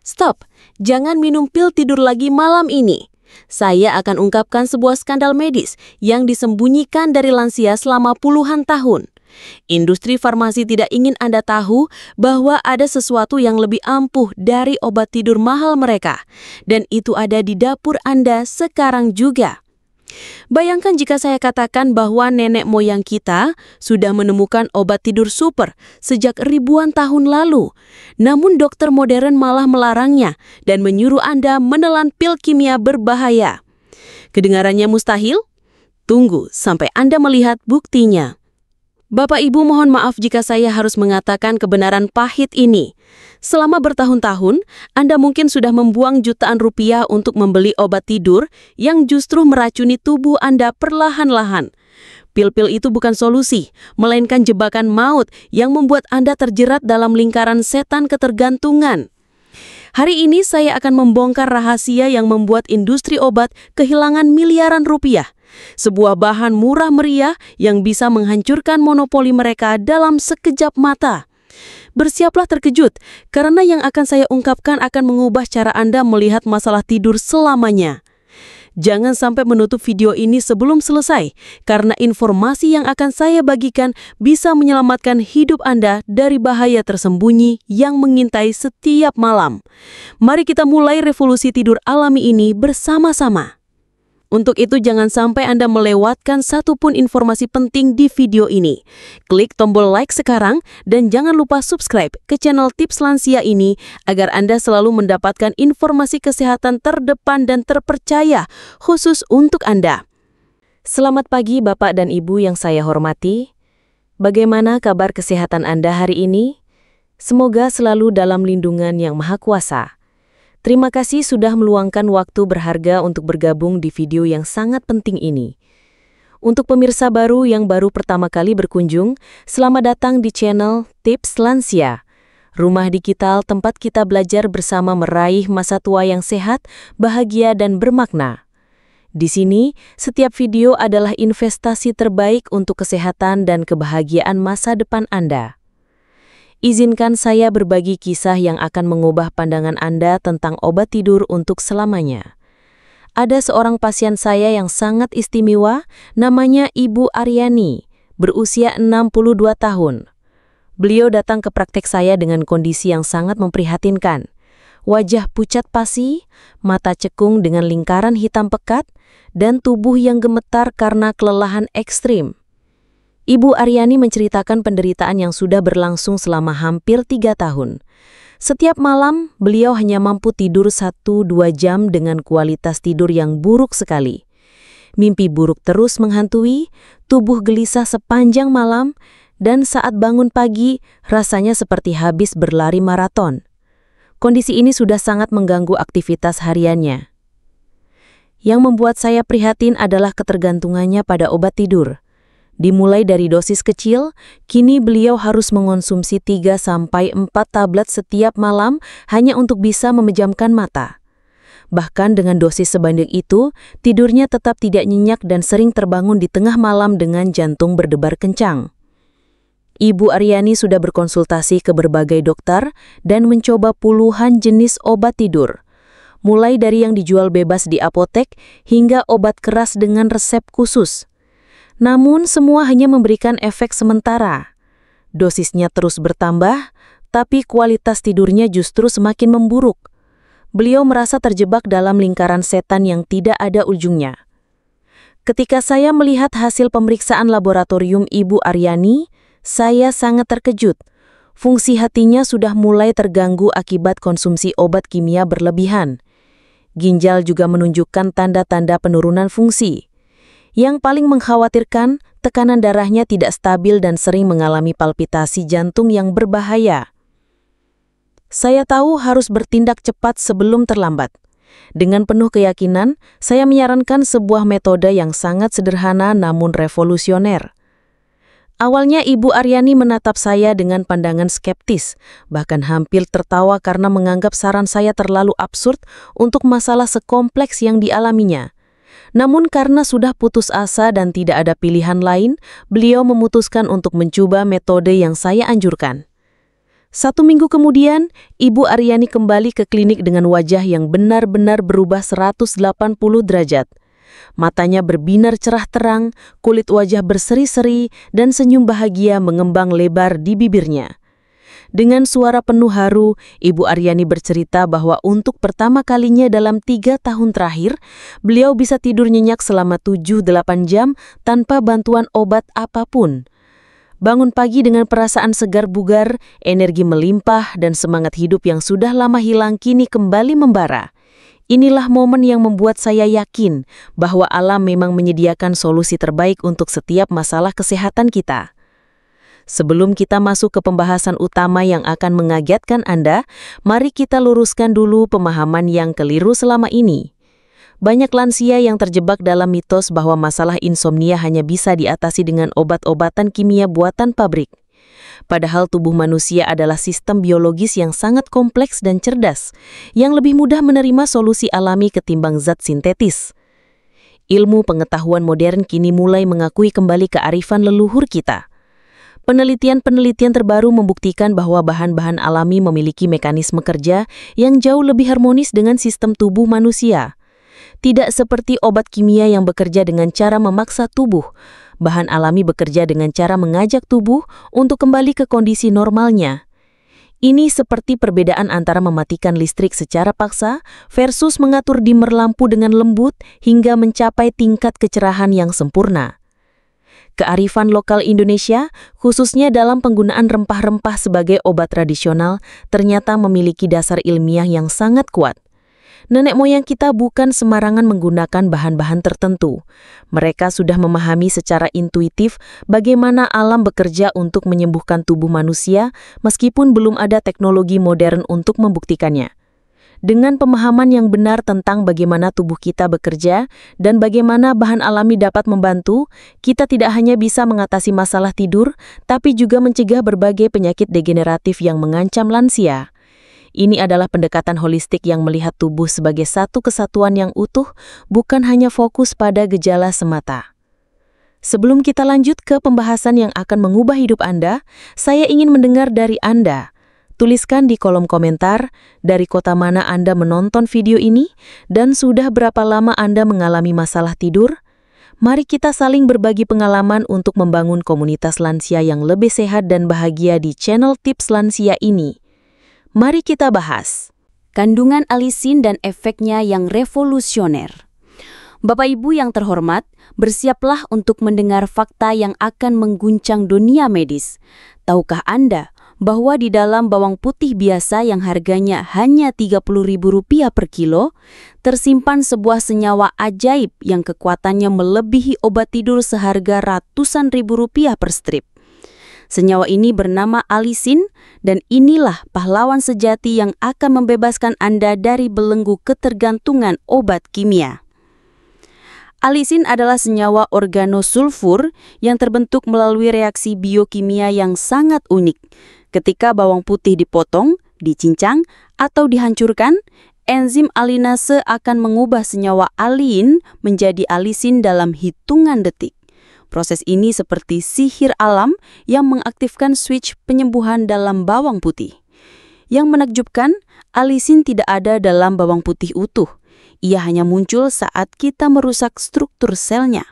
Stop, jangan minum pil tidur lagi malam ini. Saya akan ungkapkan sebuah skandal medis yang disembunyikan dari lansia selama puluhan tahun. Industri farmasi tidak ingin Anda tahu bahwa ada sesuatu yang lebih ampuh dari obat tidur mahal mereka, dan itu ada di dapur Anda sekarang juga. Bayangkan jika saya katakan bahwa nenek moyang kita sudah menemukan obat tidur super sejak ribuan tahun lalu. Namun dokter modern malah melarangnya dan menyuruh Anda menelan pil kimia berbahaya. Kedengarannya mustahil? Tunggu sampai Anda melihat buktinya. Bapak Ibu, mohon maaf jika saya harus mengatakan kebenaran pahit ini. Selama bertahun-tahun, Anda mungkin sudah membuang jutaan rupiah untuk membeli obat tidur yang justru meracuni tubuh Anda perlahan-lahan. Pil-pil itu bukan solusi, melainkan jebakan maut yang membuat Anda terjerat dalam lingkaran setan ketergantungan. Hari ini saya akan membongkar rahasia yang membuat industri obat kehilangan miliaran rupiah. Sebuah bahan murah meriah yang bisa menghancurkan monopoli mereka dalam sekejap mata. Bersiaplah terkejut, karena yang akan saya ungkapkan akan mengubah cara Anda melihat masalah tidur selamanya. Jangan sampai menutup video ini sebelum selesai, karena informasi yang akan saya bagikan bisa menyelamatkan hidup Anda dari bahaya tersembunyi yang mengintai setiap malam. Mari kita mulai revolusi tidur alami ini bersama-sama. Untuk itu jangan sampai Anda melewatkan satupun informasi penting di video ini. Klik tombol like sekarang dan jangan lupa subscribe ke channel Tips Lansia ini agar Anda selalu mendapatkan informasi kesehatan terdepan dan terpercaya khusus untuk Anda. Selamat pagi Bapak dan Ibu yang saya hormati. Bagaimana kabar kesehatan Anda hari ini? Semoga selalu dalam lindungan Yang Maha Kuasa. Terima kasih sudah meluangkan waktu berharga untuk bergabung di video yang sangat penting ini. Untuk pemirsa baru yang baru pertama kali berkunjung, selamat datang di channel Tips Lansia. Rumah digital tempat kita belajar bersama meraih masa tua yang sehat, bahagia dan bermakna. Di sini, setiap video adalah investasi terbaik untuk kesehatan dan kebahagiaan masa depan Anda. Izinkan saya berbagi kisah yang akan mengubah pandangan Anda tentang obat tidur untuk selamanya. Ada seorang pasien saya yang sangat istimewa, namanya Ibu Aryani, berusia 62 tahun. Beliau datang ke praktek saya dengan kondisi yang sangat memprihatinkan. Wajah pucat pasi, mata cekung dengan lingkaran hitam pekat, dan tubuh yang gemetar karena kelelahan ekstrim. Ibu Aryani menceritakan penderitaan yang sudah berlangsung selama hampir 3 tahun. Setiap malam, beliau hanya mampu tidur 1-2 jam dengan kualitas tidur yang buruk sekali. Mimpi buruk terus menghantui, tubuh gelisah sepanjang malam, dan saat bangun pagi, rasanya seperti habis berlari maraton. Kondisi ini sudah sangat mengganggu aktivitas hariannya. Yang membuat saya prihatin adalah ketergantungannya pada obat tidur. Dimulai dari dosis kecil, kini beliau harus mengonsumsi 3-4 tablet setiap malam hanya untuk bisa memejamkan mata. Bahkan dengan dosis sebanyak itu, tidurnya tetap tidak nyenyak dan sering terbangun di tengah malam dengan jantung berdebar kencang. Ibu Aryani sudah berkonsultasi ke berbagai dokter dan mencoba puluhan jenis obat tidur. Mulai dari yang dijual bebas di apotek hingga obat keras dengan resep khusus. Namun semua hanya memberikan efek sementara. Dosisnya terus bertambah, tapi kualitas tidurnya justru semakin memburuk. Beliau merasa terjebak dalam lingkaran setan yang tidak ada ujungnya. Ketika saya melihat hasil pemeriksaan laboratorium Ibu Aryani, saya sangat terkejut. Fungsi hatinya sudah mulai terganggu akibat konsumsi obat kimia berlebihan. Ginjal juga menunjukkan tanda-tanda penurunan fungsi. Yang paling mengkhawatirkan, tekanan darahnya tidak stabil dan sering mengalami palpitasi jantung yang berbahaya. Saya tahu harus bertindak cepat sebelum terlambat. Dengan penuh keyakinan, saya menyarankan sebuah metode yang sangat sederhana namun revolusioner. Awalnya Ibu Aryani menatap saya dengan pandangan skeptis, bahkan hampir tertawa karena menganggap saran saya terlalu absurd untuk masalah sekompleks yang dialaminya. Namun karena sudah putus asa dan tidak ada pilihan lain, beliau memutuskan untuk mencoba metode yang saya anjurkan. 1 minggu kemudian, Ibu Aryani kembali ke klinik dengan wajah yang benar-benar berubah 180 derajat. Matanya berbinar cerah terang, kulit wajah berseri-seri, dan senyum bahagia mengembang lebar di bibirnya. Dengan suara penuh haru, Ibu Aryani bercerita bahwa untuk pertama kalinya dalam 3 tahun terakhir, beliau bisa tidur nyenyak selama 7-8 jam tanpa bantuan obat apapun. Bangun pagi dengan perasaan segar bugar, energi melimpah, dan semangat hidup yang sudah lama hilang kini kembali membara. Inilah momen yang membuat saya yakin bahwa alam memang menyediakan solusi terbaik untuk setiap masalah kesehatan kita. Sebelum kita masuk ke pembahasan utama yang akan mengagetkan Anda, mari kita luruskan dulu pemahaman yang keliru selama ini. Banyak lansia yang terjebak dalam mitos bahwa masalah insomnia hanya bisa diatasi dengan obat-obatan kimia buatan pabrik. Padahal tubuh manusia adalah sistem biologis yang sangat kompleks dan cerdas, yang lebih mudah menerima solusi alami ketimbang zat sintetis. Ilmu pengetahuan modern kini mulai mengakui kembali kearifan leluhur kita. Penelitian-penelitian terbaru membuktikan bahwa bahan-bahan alami memiliki mekanisme kerja yang jauh lebih harmonis dengan sistem tubuh manusia. Tidak seperti obat kimia yang bekerja dengan cara memaksa tubuh, bahan alami bekerja dengan cara mengajak tubuh untuk kembali ke kondisi normalnya. Ini seperti perbedaan antara mematikan listrik secara paksa versus mengatur dimmer lampu dengan lembut hingga mencapai tingkat kecerahan yang sempurna. Kearifan lokal Indonesia, khususnya dalam penggunaan rempah-rempah sebagai obat tradisional, ternyata memiliki dasar ilmiah yang sangat kuat. Nenek moyang kita bukan sembarangan menggunakan bahan-bahan tertentu. Mereka sudah memahami secara intuitif bagaimana alam bekerja untuk menyembuhkan tubuh manusia meskipun belum ada teknologi modern untuk membuktikannya. Dengan pemahaman yang benar tentang bagaimana tubuh kita bekerja dan bagaimana bahan alami dapat membantu, kita tidak hanya bisa mengatasi masalah tidur, tapi juga mencegah berbagai penyakit degeneratif yang mengancam lansia. Ini adalah pendekatan holistik yang melihat tubuh sebagai satu kesatuan yang utuh, bukan hanya fokus pada gejala semata. Sebelum kita lanjut ke pembahasan yang akan mengubah hidup Anda, saya ingin mendengar dari Anda. Tuliskan di kolom komentar dari kota mana Anda menonton video ini dan sudah berapa lama Anda mengalami masalah tidur. Mari kita saling berbagi pengalaman untuk membangun komunitas lansia yang lebih sehat dan bahagia di channel Tips Lansia ini. Mari kita bahas kandungan alisin dan efeknya yang revolusioner. Bapak Ibu yang terhormat, bersiaplah untuk mendengar fakta yang akan mengguncang dunia medis. Tahukah Anda bahwa di dalam bawang putih biasa yang harganya hanya Rp30.000 per kilo, tersimpan sebuah senyawa ajaib yang kekuatannya melebihi obat tidur seharga ratusan ribu rupiah per strip. Senyawa ini bernama alisin dan inilah pahlawan sejati yang akan membebaskan Anda dari belenggu ketergantungan obat kimia. Alisin adalah senyawa organosulfur yang terbentuk melalui reaksi biokimia yang sangat unik. Ketika bawang putih dipotong, dicincang, atau dihancurkan, enzim alinase akan mengubah senyawa alin menjadi alisin dalam hitungan detik. Proses ini seperti sihir alam yang mengaktifkan switch penyembuhan dalam bawang putih. Yang menakjubkan, alisin tidak ada dalam bawang putih utuh. Ia hanya muncul saat kita merusak struktur selnya.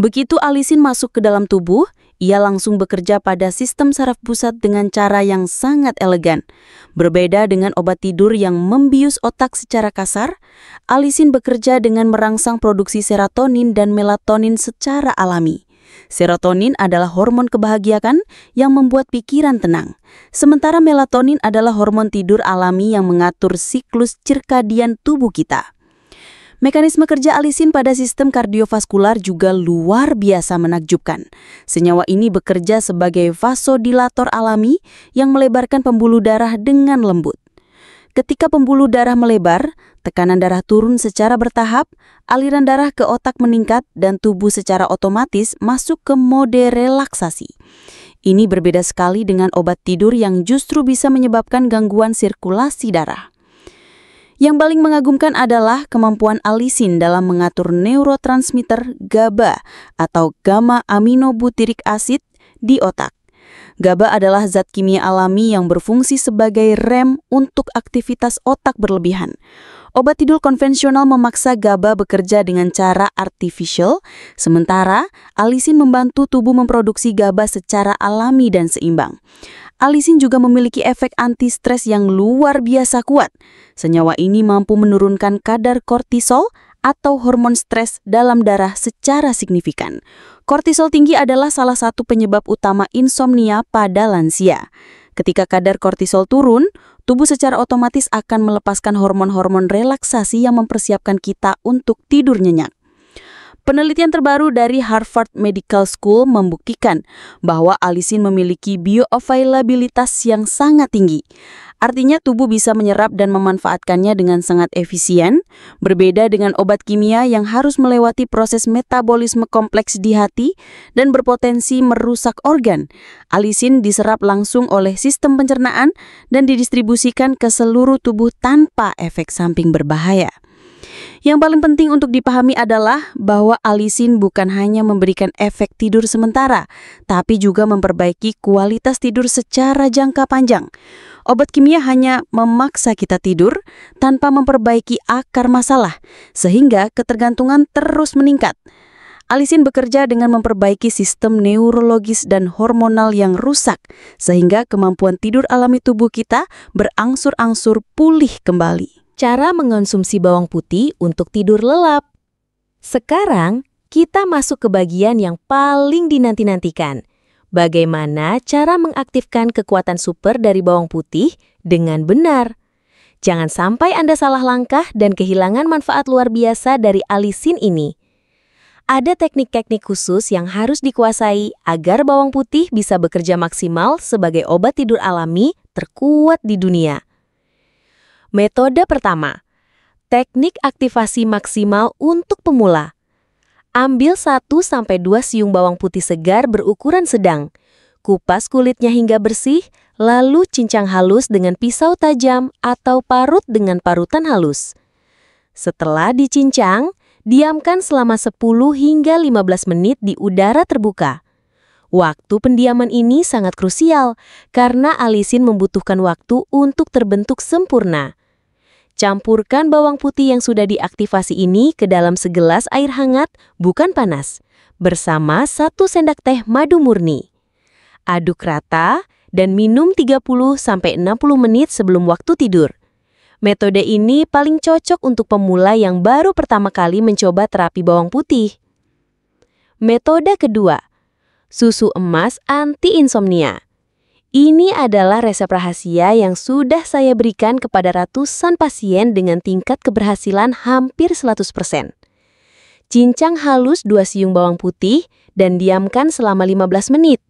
Begitu alisin masuk ke dalam tubuh, ia langsung bekerja pada sistem saraf pusat dengan cara yang sangat elegan. Berbeda dengan obat tidur yang membius otak secara kasar, alisin bekerja dengan merangsang produksi serotonin dan melatonin secara alami. Serotonin adalah hormon kebahagiaan yang membuat pikiran tenang. Sementara melatonin adalah hormon tidur alami yang mengatur siklus cirkadian tubuh kita. Mekanisme kerja alisin pada sistem kardiovaskular juga luar biasa menakjubkan. Senyawa ini bekerja sebagai vasodilator alami yang melebarkan pembuluh darah dengan lembut. Ketika pembuluh darah melebar, tekanan darah turun secara bertahap, aliran darah ke otak meningkat dan tubuh secara otomatis masuk ke mode relaksasi. Ini berbeda sekali dengan obat tidur yang justru bisa menyebabkan gangguan sirkulasi darah. Yang paling mengagumkan adalah kemampuan alisin dalam mengatur neurotransmitter GABA atau gamma aminobutyric acid di otak. GABA adalah zat kimia alami yang berfungsi sebagai rem untuk aktivitas otak berlebihan. Obat tidur konvensional memaksa GABA bekerja dengan cara artificial, sementara alisin membantu tubuh memproduksi GABA secara alami dan seimbang. Alisin juga memiliki efek anti-stres yang luar biasa kuat. Senyawa ini mampu menurunkan kadar kortisol atau hormon stres dalam darah secara signifikan. Kortisol tinggi adalah salah satu penyebab utama insomnia pada lansia. Ketika kadar kortisol turun, tubuh secara otomatis akan melepaskan hormon-hormon relaksasi yang mempersiapkan kita untuk tidur nyenyak. Penelitian terbaru dari Harvard Medical School membuktikan bahwa alisin memiliki bioavailabilitas yang sangat tinggi. Artinya tubuh bisa menyerap dan memanfaatkannya dengan sangat efisien, berbeda dengan obat kimia yang harus melewati proses metabolisme kompleks di hati dan berpotensi merusak organ. Alisin diserap langsung oleh sistem pencernaan dan didistribusikan ke seluruh tubuh tanpa efek samping berbahaya. Yang paling penting untuk dipahami adalah bahwa alisin bukan hanya memberikan efek tidur sementara, tapi juga memperbaiki kualitas tidur secara jangka panjang. Obat kimia hanya memaksa kita tidur tanpa memperbaiki akar masalah, sehingga ketergantungan terus meningkat. Alisin bekerja dengan memperbaiki sistem neurologis dan hormonal yang rusak, sehingga kemampuan tidur alami tubuh kita berangsur-angsur pulih kembali. Cara mengonsumsi bawang putih untuk tidur lelap. Sekarang, kita masuk ke bagian yang paling dinanti-nantikan. Bagaimana cara mengaktifkan kekuatan super dari bawang putih dengan benar? Jangan sampai Anda salah langkah dan kehilangan manfaat luar biasa dari alisin ini. Ada teknik-teknik khusus yang harus dikuasai agar bawang putih bisa bekerja maksimal sebagai obat tidur alami terkuat di dunia. Metode pertama, teknik aktivasi maksimal untuk pemula. Ambil 1-2 siung bawang putih segar berukuran sedang. Kupas kulitnya hingga bersih, lalu cincang halus dengan pisau tajam atau parut dengan parutan halus. Setelah dicincang, diamkan selama 10 hingga 15 menit di udara terbuka. Waktu pendiaman ini sangat krusial karena alisin membutuhkan waktu untuk terbentuk sempurna. Campurkan bawang putih yang sudah diaktifasi ini ke dalam segelas air hangat, bukan panas, bersama 1 sendok teh madu murni. Aduk rata dan minum 30-60 menit sebelum waktu tidur. Metode ini paling cocok untuk pemula yang baru pertama kali mencoba terapi bawang putih. Metode kedua, susu emas anti-insomnia. Ini adalah resep rahasia yang sudah saya berikan kepada ratusan pasien dengan tingkat keberhasilan hampir 100%. Cincang halus 2 siung bawang putih dan diamkan selama 15 menit.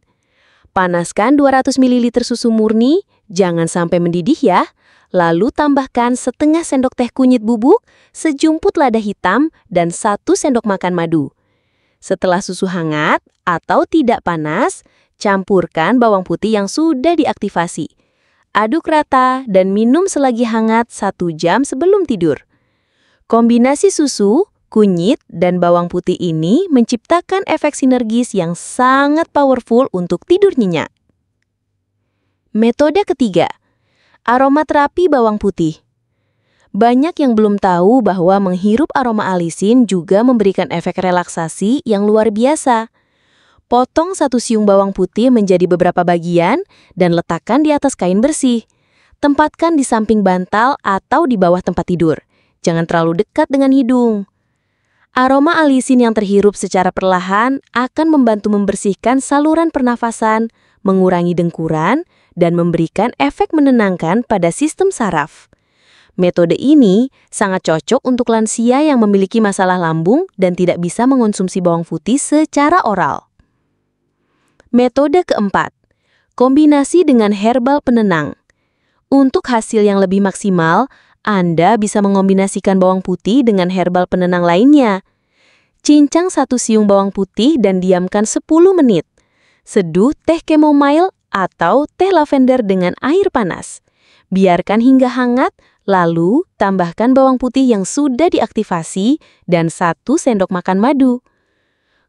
Panaskan 200 ml susu murni, jangan sampai mendidih ya. Lalu tambahkan setengah sendok teh kunyit bubuk, sejumput lada hitam, dan 1 sendok makan madu. Setelah susu hangat atau tidak panas, campurkan bawang putih yang sudah diaktifasi. Aduk rata dan minum selagi hangat 1 jam sebelum tidur. Kombinasi susu, kunyit, dan bawang putih ini menciptakan efek sinergis yang sangat powerful untuk tidur nyenyak. Metode ketiga, aromaterapi bawang putih. Banyak yang belum tahu bahwa menghirup aroma alisin juga memberikan efek relaksasi yang luar biasa. Potong 1 siung bawang putih menjadi beberapa bagian dan letakkan di atas kain bersih. Tempatkan di samping bantal atau di bawah tempat tidur. Jangan terlalu dekat dengan hidung. Aroma alisin yang terhirup secara perlahan akan membantu membersihkan saluran pernafasan, mengurangi dengkuran, dan memberikan efek menenangkan pada sistem saraf. Metode ini sangat cocok untuk lansia yang memiliki masalah lambung dan tidak bisa mengonsumsi bawang putih secara oral. Metode keempat, kombinasi dengan herbal penenang. Untuk hasil yang lebih maksimal, Anda bisa mengombinasikan bawang putih dengan herbal penenang lainnya. Cincang 1 siung bawang putih dan diamkan 10 menit. Seduh teh chamomile atau teh lavender dengan air panas. Biarkan hingga hangat, lalu tambahkan bawang putih yang sudah diaktifasi dan 1 sendok makan madu.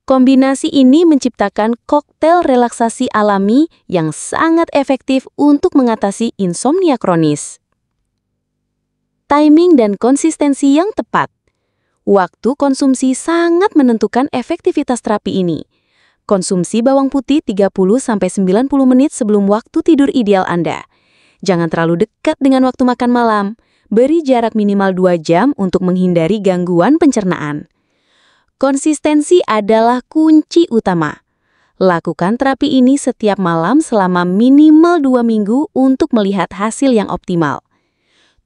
Kombinasi ini menciptakan koktail relaksasi alami yang sangat efektif untuk mengatasi insomnia kronis. Timing dan konsistensi yang tepat. Waktu konsumsi sangat menentukan efektivitas terapi ini. Konsumsi bawang putih 30-90 menit sebelum waktu tidur ideal Anda. Jangan terlalu dekat dengan waktu makan malam. Beri jarak minimal 2 jam untuk menghindari gangguan pencernaan. Konsistensi adalah kunci utama. Lakukan terapi ini setiap malam selama minimal 2 minggu untuk melihat hasil yang optimal.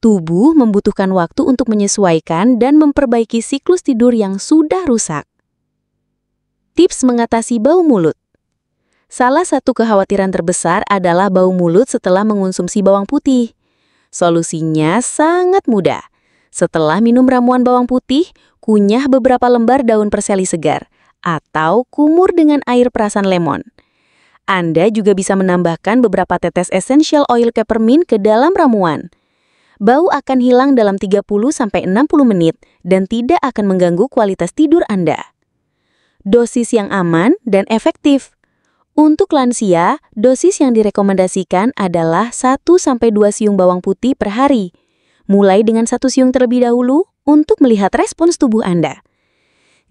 Tubuh membutuhkan waktu untuk menyesuaikan dan memperbaiki siklus tidur yang sudah rusak. Tips mengatasi bau mulut. Salah satu kekhawatiran terbesar adalah bau mulut setelah mengonsumsi bawang putih. Solusinya sangat mudah. Setelah minum ramuan bawang putih, kunyah beberapa lembar daun perseli segar atau kumur dengan air perasan lemon. Anda juga bisa menambahkan beberapa tetes essential oil peppermint ke dalam ramuan. Bau akan hilang dalam 30-60 menit dan tidak akan mengganggu kualitas tidur Anda. Dosis yang aman dan efektif. Untuk lansia, dosis yang direkomendasikan adalah 1-2 siung bawang putih per hari. Mulai dengan 1 siung terlebih dahulu untuk melihat respons tubuh Anda.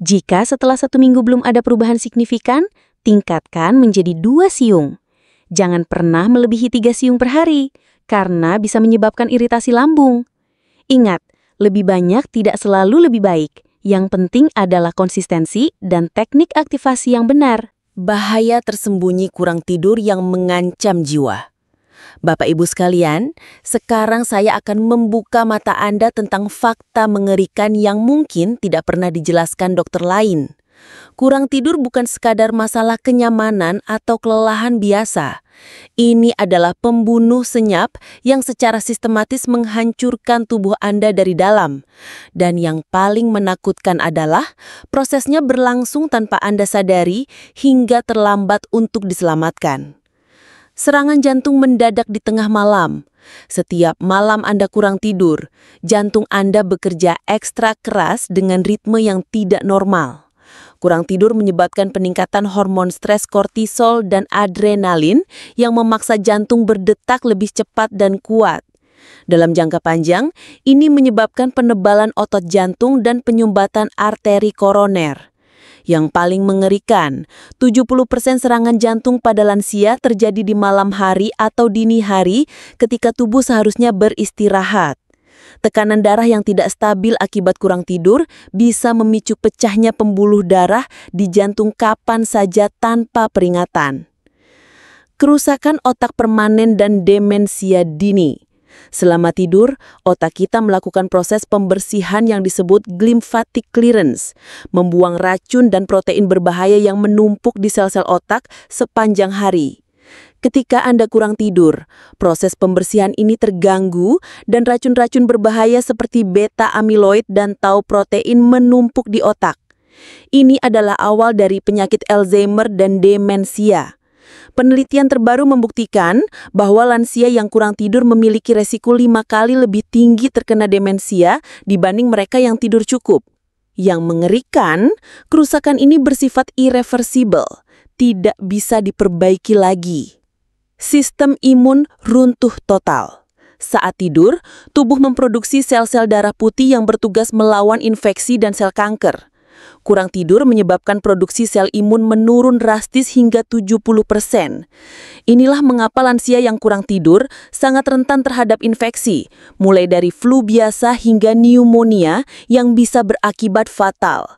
Jika setelah 1 minggu belum ada perubahan signifikan, tingkatkan menjadi 2 siung. Jangan pernah melebihi 3 siung per hari, karena bisa menyebabkan iritasi lambung. Ingat, lebih banyak tidak selalu lebih baik. Yang penting adalah konsistensi dan teknik aktivasi yang benar. Bahaya tersembunyi kurang tidur yang mengancam jiwa. Bapak Ibu sekalian, sekarang saya akan membuka mata Anda tentang fakta mengerikan yang mungkin tidak pernah dijelaskan dokter lain. Kurang tidur bukan sekadar masalah kenyamanan atau kelelahan biasa. Ini adalah pembunuh senyap yang secara sistematis menghancurkan tubuh Anda dari dalam. Dan yang paling menakutkan adalah prosesnya berlangsung tanpa Anda sadari hingga terlambat untuk diselamatkan. Serangan jantung mendadak di tengah malam. Setiap malam Anda kurang tidur, jantung Anda bekerja ekstra keras dengan ritme yang tidak normal. Kurang tidur menyebabkan peningkatan hormon stres kortisol dan adrenalin yang memaksa jantung berdetak lebih cepat dan kuat. Dalam jangka panjang, ini menyebabkan penebalan otot jantung dan penyumbatan arteri koroner. Yang paling mengerikan, 70% serangan jantung pada lansia terjadi di malam hari atau dini hari ketika tubuh seharusnya beristirahat. Tekanan darah yang tidak stabil akibat kurang tidur bisa memicu pecahnya pembuluh darah di jantung kapan saja tanpa peringatan. Kerusakan otak permanen dan demensia dini. Selama tidur, otak kita melakukan proses pembersihan yang disebut glymphatic clearance, membuang racun dan protein berbahaya yang menumpuk di sel-sel otak sepanjang hari. Ketika Anda kurang tidur, proses pembersihan ini terganggu dan racun-racun berbahaya seperti beta-amiloid dan tau protein menumpuk di otak. Ini adalah awal dari penyakit Alzheimer dan demensia. Penelitian terbaru membuktikan bahwa lansia yang kurang tidur memiliki resiko 5 kali lebih tinggi terkena demensia dibanding mereka yang tidur cukup. Yang mengerikan, kerusakan ini bersifat irreversible, tidak bisa diperbaiki lagi. Sistem imun runtuh total. Saat tidur, tubuh memproduksi sel-sel darah putih yang bertugas melawan infeksi dan sel kanker. Kurang tidur menyebabkan produksi sel imun menurun drastis hingga 70%. Inilah mengapa lansia yang kurang tidur sangat rentan terhadap infeksi, mulai dari flu biasa hingga pneumonia yang bisa berakibat fatal.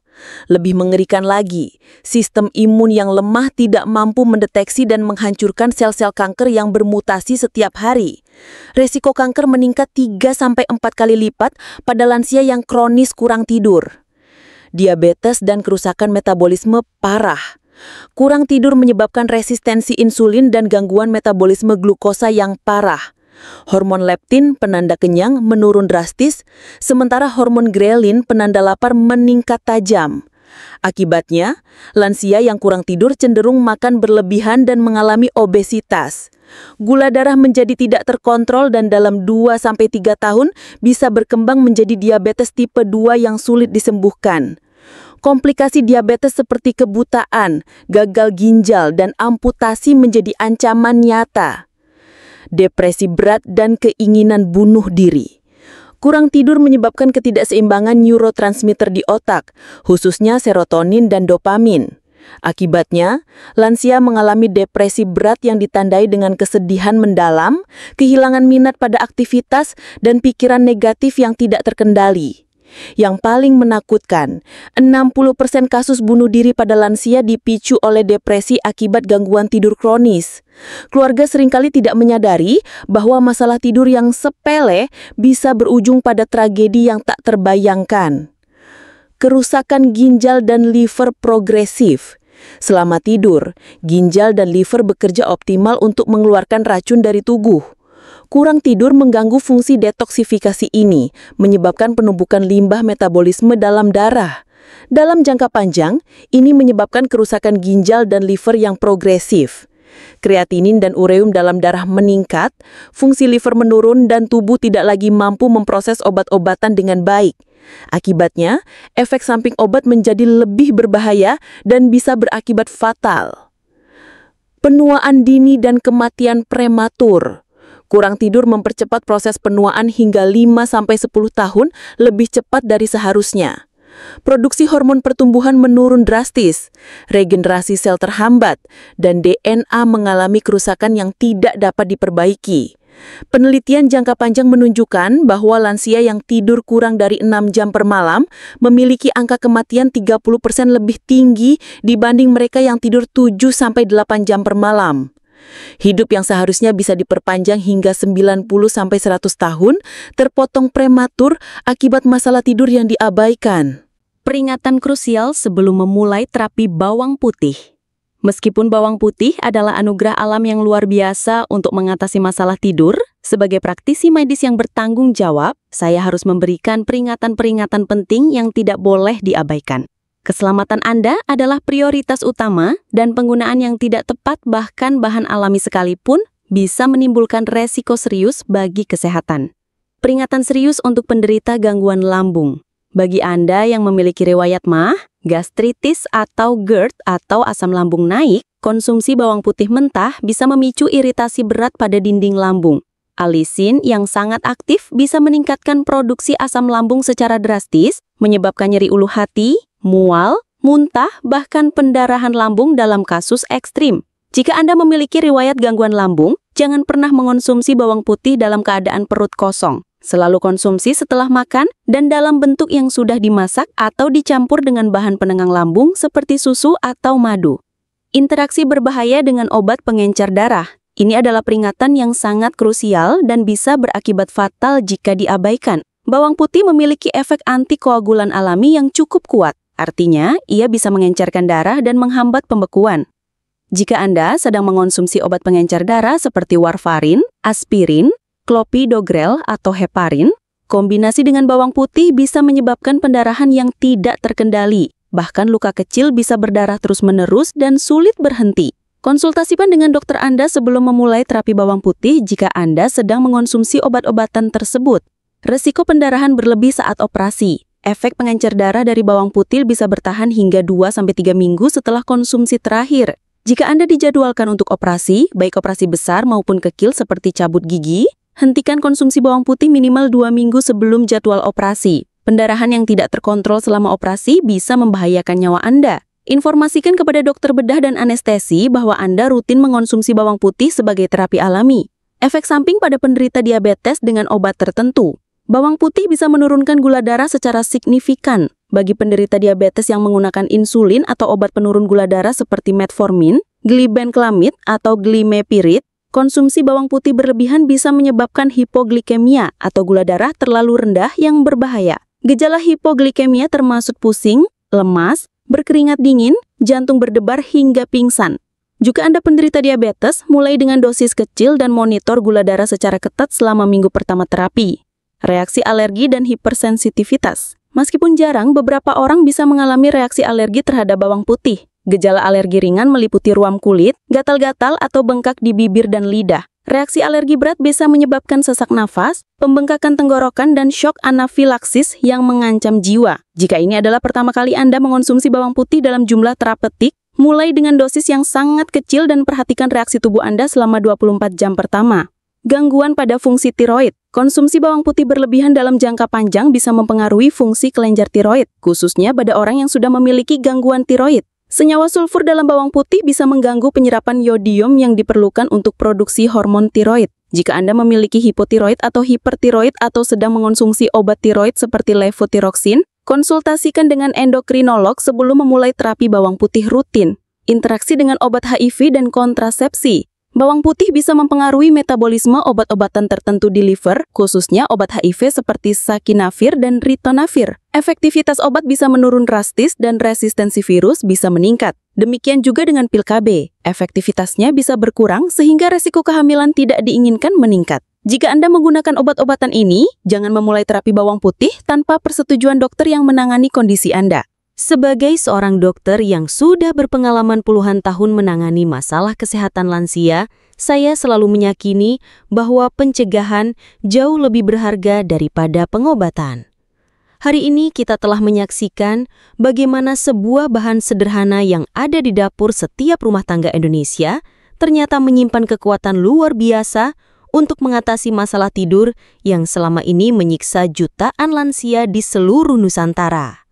Lebih mengerikan lagi, sistem imun yang lemah tidak mampu mendeteksi dan menghancurkan sel-sel kanker yang bermutasi setiap hari. Resiko kanker meningkat 3-4 kali lipat pada lansia yang kronis kurang tidur. Diabetes dan kerusakan metabolisme parah. Kurang tidur menyebabkan resistensi insulin dan gangguan metabolisme glukosa yang parah. Hormon leptin, penanda kenyang, menurun drastis, sementara hormon grelin, penanda lapar, meningkat tajam. Akibatnya, lansia yang kurang tidur cenderung makan berlebihan dan mengalami obesitas. Gula darah menjadi tidak terkontrol dan dalam 2-3 tahun bisa berkembang menjadi diabetes tipe 2 yang sulit disembuhkan. Komplikasi diabetes seperti kebutaan, gagal ginjal, dan amputasi menjadi ancaman nyata. Depresi berat dan keinginan bunuh diri. Kurang tidur menyebabkan ketidakseimbangan neurotransmitter di otak, khususnya serotonin dan dopamin. Akibatnya, lansia mengalami depresi berat yang ditandai dengan kesedihan mendalam, kehilangan minat pada aktivitas, dan pikiran negatif yang tidak terkendali. Yang paling menakutkan, 60% kasus bunuh diri pada lansia dipicu oleh depresi akibat gangguan tidur kronis. Keluarga seringkali tidak menyadari bahwa masalah tidur yang sepele bisa berujung pada tragedi yang tak terbayangkan. Kerusakan ginjal dan liver progresif. Selama tidur, ginjal dan liver bekerja optimal untuk mengeluarkan racun dari tubuh. Kurang tidur mengganggu fungsi detoksifikasi ini, menyebabkan penumpukan limbah metabolisme dalam darah. Dalam jangka panjang, ini menyebabkan kerusakan ginjal dan liver yang progresif. Kreatinin dan ureum dalam darah meningkat, fungsi liver menurun dan tubuh tidak lagi mampu memproses obat-obatan dengan baik. Akibatnya, efek samping obat menjadi lebih berbahaya dan bisa berakibat fatal. Penuaan dini dan kematian prematur. Kurang tidur mempercepat proses penuaan hingga 5-10 tahun lebih cepat dari seharusnya. Produksi hormon pertumbuhan menurun drastis, regenerasi sel terhambat, dan DNA mengalami kerusakan yang tidak dapat diperbaiki. Penelitian jangka panjang menunjukkan bahwa lansia yang tidur kurang dari 6 jam per malam memiliki angka kematian 30% lebih tinggi dibanding mereka yang tidur 7-8 jam per malam. Hidup yang seharusnya bisa diperpanjang hingga 90-100 tahun terpotong prematur akibat masalah tidur yang diabaikan. Peringatan krusial sebelum memulai terapi bawang putih. Meskipun bawang putih adalah anugerah alam yang luar biasa untuk mengatasi masalah tidur, sebagai praktisi medis yang bertanggung jawab, saya harus memberikan peringatan-peringatan penting yang tidak boleh diabaikan. Keselamatan Anda adalah prioritas utama dan penggunaan yang tidak tepat bahkan bahan alami sekalipun bisa menimbulkan resiko serius bagi kesehatan. Peringatan serius untuk penderita gangguan lambung. Bagi Anda yang memiliki riwayat MAH, gastritis atau GERD atau asam lambung naik, konsumsi bawang putih mentah bisa memicu iritasi berat pada dinding lambung. Alisin yang sangat aktif bisa meningkatkan produksi asam lambung secara drastis, menyebabkan nyeri ulu hati, mual, muntah, bahkan pendarahan lambung dalam kasus ekstrim. Jika Anda memiliki riwayat gangguan lambung, jangan pernah mengonsumsi bawang putih dalam keadaan perut kosong. Selalu konsumsi setelah makan dan dalam bentuk yang sudah dimasak atau dicampur dengan bahan penenang lambung seperti susu atau madu. Interaksi berbahaya dengan obat pengencer darah. Ini adalah peringatan yang sangat krusial dan bisa berakibat fatal jika diabaikan. Bawang putih memiliki efek antikoagulan alami yang cukup kuat. Artinya, ia bisa mengencerkan darah dan menghambat pembekuan. Jika Anda sedang mengonsumsi obat pengencer darah seperti warfarin, aspirin, clopidogrel atau heparin, kombinasi dengan bawang putih bisa menyebabkan pendarahan yang tidak terkendali. Bahkan luka kecil bisa berdarah terus-menerus dan sulit berhenti. Konsultasikan dengan dokter Anda sebelum memulai terapi bawang putih jika Anda sedang mengonsumsi obat-obatan tersebut. Resiko pendarahan berlebih saat operasi. Efek pengencer darah dari bawang putih bisa bertahan hingga 2-3 minggu setelah konsumsi terakhir. Jika Anda dijadwalkan untuk operasi, baik operasi besar maupun kecil seperti cabut gigi, hentikan konsumsi bawang putih minimal 2 minggu sebelum jadwal operasi. Pendarahan yang tidak terkontrol selama operasi bisa membahayakan nyawa Anda. Informasikan kepada dokter bedah dan anestesi bahwa Anda rutin mengonsumsi bawang putih sebagai terapi alami. Efek samping pada penderita diabetes dengan obat tertentu. Bawang putih bisa menurunkan gula darah secara signifikan. Bagi penderita diabetes yang menggunakan insulin atau obat penurun gula darah seperti metformin, glibenclamid atau glimepirid, konsumsi bawang putih berlebihan bisa menyebabkan hipoglikemia atau gula darah terlalu rendah yang berbahaya. Gejala hipoglikemia termasuk pusing, lemas, berkeringat dingin, jantung berdebar hingga pingsan. Jika Anda penderita diabetes, mulai dengan dosis kecil dan monitor gula darah secara ketat selama minggu pertama terapi. Reaksi alergi dan hipersensitivitas. Meskipun jarang, beberapa orang bisa mengalami reaksi alergi terhadap bawang putih. Gejala alergi ringan meliputi ruam kulit, gatal-gatal atau bengkak di bibir dan lidah. Reaksi alergi berat bisa menyebabkan sesak nafas, pembengkakan tenggorokan, dan shock anafilaksis yang mengancam jiwa. Jika ini adalah pertama kali Anda mengonsumsi bawang putih dalam jumlah terapeutik, mulai dengan dosis yang sangat kecil dan perhatikan reaksi tubuh Anda selama 24 jam pertama. Gangguan pada fungsi tiroid. Konsumsi bawang putih berlebihan dalam jangka panjang bisa mempengaruhi fungsi kelenjar tiroid, khususnya pada orang yang sudah memiliki gangguan tiroid. Senyawa sulfur dalam bawang putih bisa mengganggu penyerapan yodium yang diperlukan untuk produksi hormon tiroid. Jika Anda memiliki hipotiroid atau hipertiroid atau sedang mengonsumsi obat tiroid seperti levotiroxin, konsultasikan dengan endokrinolog sebelum memulai terapi bawang putih rutin. Interaksi dengan obat HIV dan kontrasepsi. Bawang putih bisa mempengaruhi metabolisme obat-obatan tertentu di liver, khususnya obat HIV seperti sakinavir dan ritonavir. Efektivitas obat bisa menurun drastis dan resistensi virus bisa meningkat. Demikian juga dengan pil KB. Efektivitasnya bisa berkurang sehingga resiko kehamilan tidak diinginkan meningkat. Jika Anda menggunakan obat-obatan ini, jangan memulai terapi bawang putih tanpa persetujuan dokter yang menangani kondisi Anda. Sebagai seorang dokter yang sudah berpengalaman puluhan tahun menangani masalah kesehatan lansia, saya selalu meyakini bahwa pencegahan jauh lebih berharga daripada pengobatan. Hari ini kita telah menyaksikan bagaimana sebuah bahan sederhana yang ada di dapur setiap rumah tangga Indonesia ternyata menyimpan kekuatan luar biasa untuk mengatasi masalah tidur yang selama ini menyiksa jutaan lansia di seluruh Nusantara.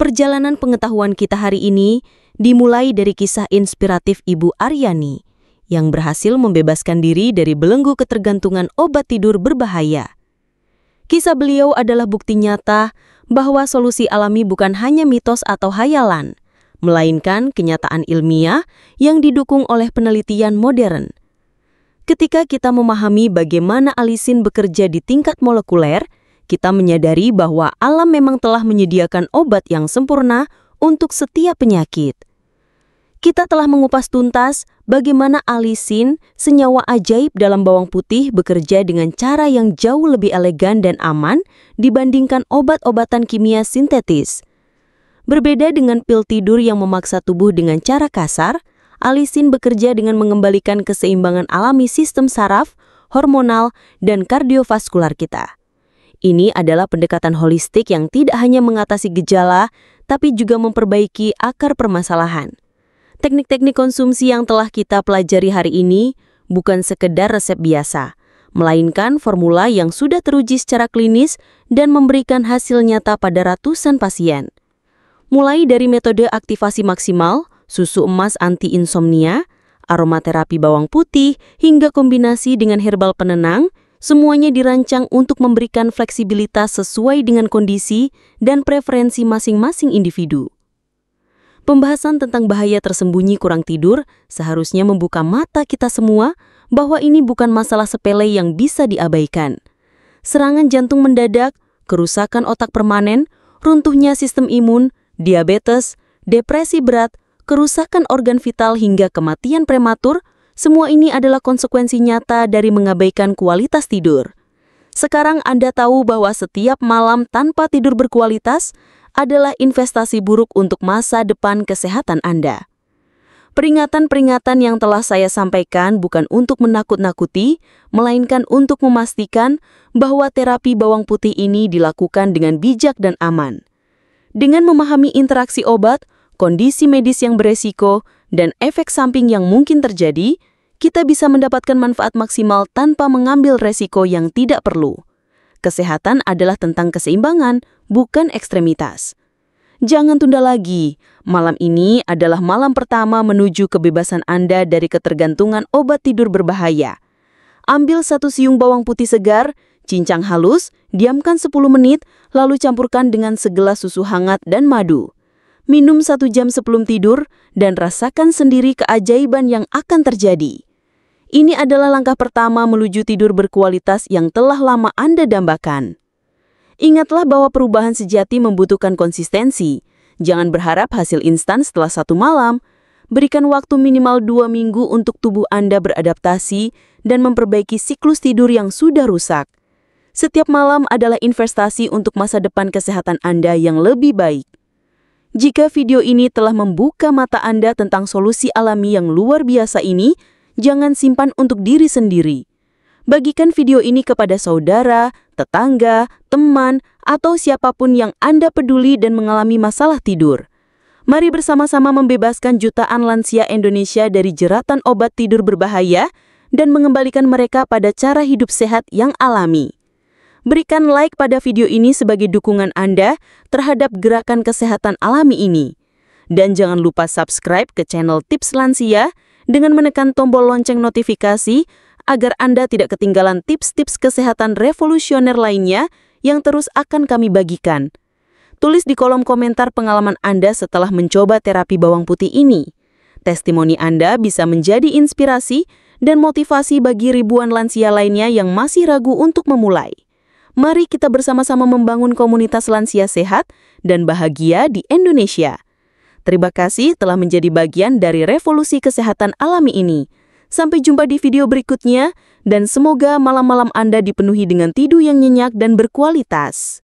Perjalanan pengetahuan kita hari ini dimulai dari kisah inspiratif Ibu Aryani yang berhasil membebaskan diri dari belenggu ketergantungan obat tidur berbahaya. Kisah beliau adalah bukti nyata bahwa solusi alami bukan hanya mitos atau hayalan, melainkan kenyataan ilmiah yang didukung oleh penelitian modern. Ketika kita memahami bagaimana alisin bekerja di tingkat molekuler, kita menyadari bahwa alam memang telah menyediakan obat yang sempurna untuk setiap penyakit. Kita telah mengupas tuntas bagaimana alisin, senyawa ajaib dalam bawang putih, bekerja dengan cara yang jauh lebih elegan dan aman dibandingkan obat-obatan kimia sintetis. Berbeda dengan pil tidur yang memaksa tubuh dengan cara kasar, alisin bekerja dengan mengembalikan keseimbangan alami sistem saraf, hormonal, dan kardiovaskular kita. Ini adalah pendekatan holistik yang tidak hanya mengatasi gejala, tapi juga memperbaiki akar permasalahan. Teknik-teknik konsumsi yang telah kita pelajari hari ini bukan sekedar resep biasa, melainkan formula yang sudah teruji secara klinis dan memberikan hasil nyata pada ratusan pasien. Mulai dari metode aktivasi maksimal, susu emas anti-insomnia, aromaterapi bawang putih, hingga kombinasi dengan herbal penenang, semuanya dirancang untuk memberikan fleksibilitas sesuai dengan kondisi dan preferensi masing-masing individu. Pembahasan tentang bahaya tersembunyi kurang tidur seharusnya membuka mata kita semua bahwa ini bukan masalah sepele yang bisa diabaikan. Serangan jantung mendadak, kerusakan otak permanen, runtuhnya sistem imun, diabetes, depresi berat, kerusakan organ vital hingga kematian prematur, semua ini adalah konsekuensi nyata dari mengabaikan kualitas tidur. Sekarang Anda tahu bahwa setiap malam tanpa tidur berkualitas adalah investasi buruk untuk masa depan kesehatan Anda. Peringatan-peringatan yang telah saya sampaikan bukan untuk menakut-nakuti, melainkan untuk memastikan bahwa terapi bawang putih ini dilakukan dengan bijak dan aman. Dengan memahami interaksi obat, kondisi medis yang beresiko, dan efek samping yang mungkin terjadi, kita bisa mendapatkan manfaat maksimal tanpa mengambil resiko yang tidak perlu. Kesehatan adalah tentang keseimbangan, bukan ekstremitas. Jangan tunda lagi. Malam ini adalah malam pertama menuju kebebasan Anda dari ketergantungan obat tidur berbahaya. Ambil 1 siung bawang putih segar, cincang halus, diamkan 10 menit, lalu campurkan dengan segelas susu hangat dan madu. Minum 1 jam sebelum tidur, dan rasakan sendiri keajaiban yang akan terjadi. Ini adalah langkah pertama menuju tidur berkualitas yang telah lama Anda dambakan. Ingatlah bahwa perubahan sejati membutuhkan konsistensi. Jangan berharap hasil instan setelah 1 malam. Berikan waktu minimal 2 minggu untuk tubuh Anda beradaptasi dan memperbaiki siklus tidur yang sudah rusak. Setiap malam adalah investasi untuk masa depan kesehatan Anda yang lebih baik. Jika video ini telah membuka mata Anda tentang solusi alami yang luar biasa ini, Jangan simpan untuk diri sendiri. Bagikan video ini kepada saudara, tetangga, teman, atau siapapun yang Anda peduli dan mengalami masalah tidur. Mari bersama-sama membebaskan jutaan lansia Indonesia dari jeratan obat tidur berbahaya dan mengembalikan mereka pada cara hidup sehat yang alami. Berikan like pada video ini sebagai dukungan Anda terhadap gerakan kesehatan alami ini. Dan jangan lupa subscribe ke channel Tips Lansia dengan menekan tombol lonceng notifikasi agar Anda tidak ketinggalan tips-tips kesehatan revolusioner lainnya yang terus akan kami bagikan. Tulis di kolom komentar pengalaman Anda setelah mencoba terapi bawang putih ini. Testimoni Anda bisa menjadi inspirasi dan motivasi bagi ribuan lansia lainnya yang masih ragu untuk memulai. Mari kita bersama-sama membangun komunitas lansia sehat dan bahagia di Indonesia. Terima kasih telah menjadi bagian dari revolusi kesehatan alami ini. Sampai jumpa di video berikutnya, dan semoga malam-malam Anda dipenuhi dengan tidur yang nyenyak dan berkualitas.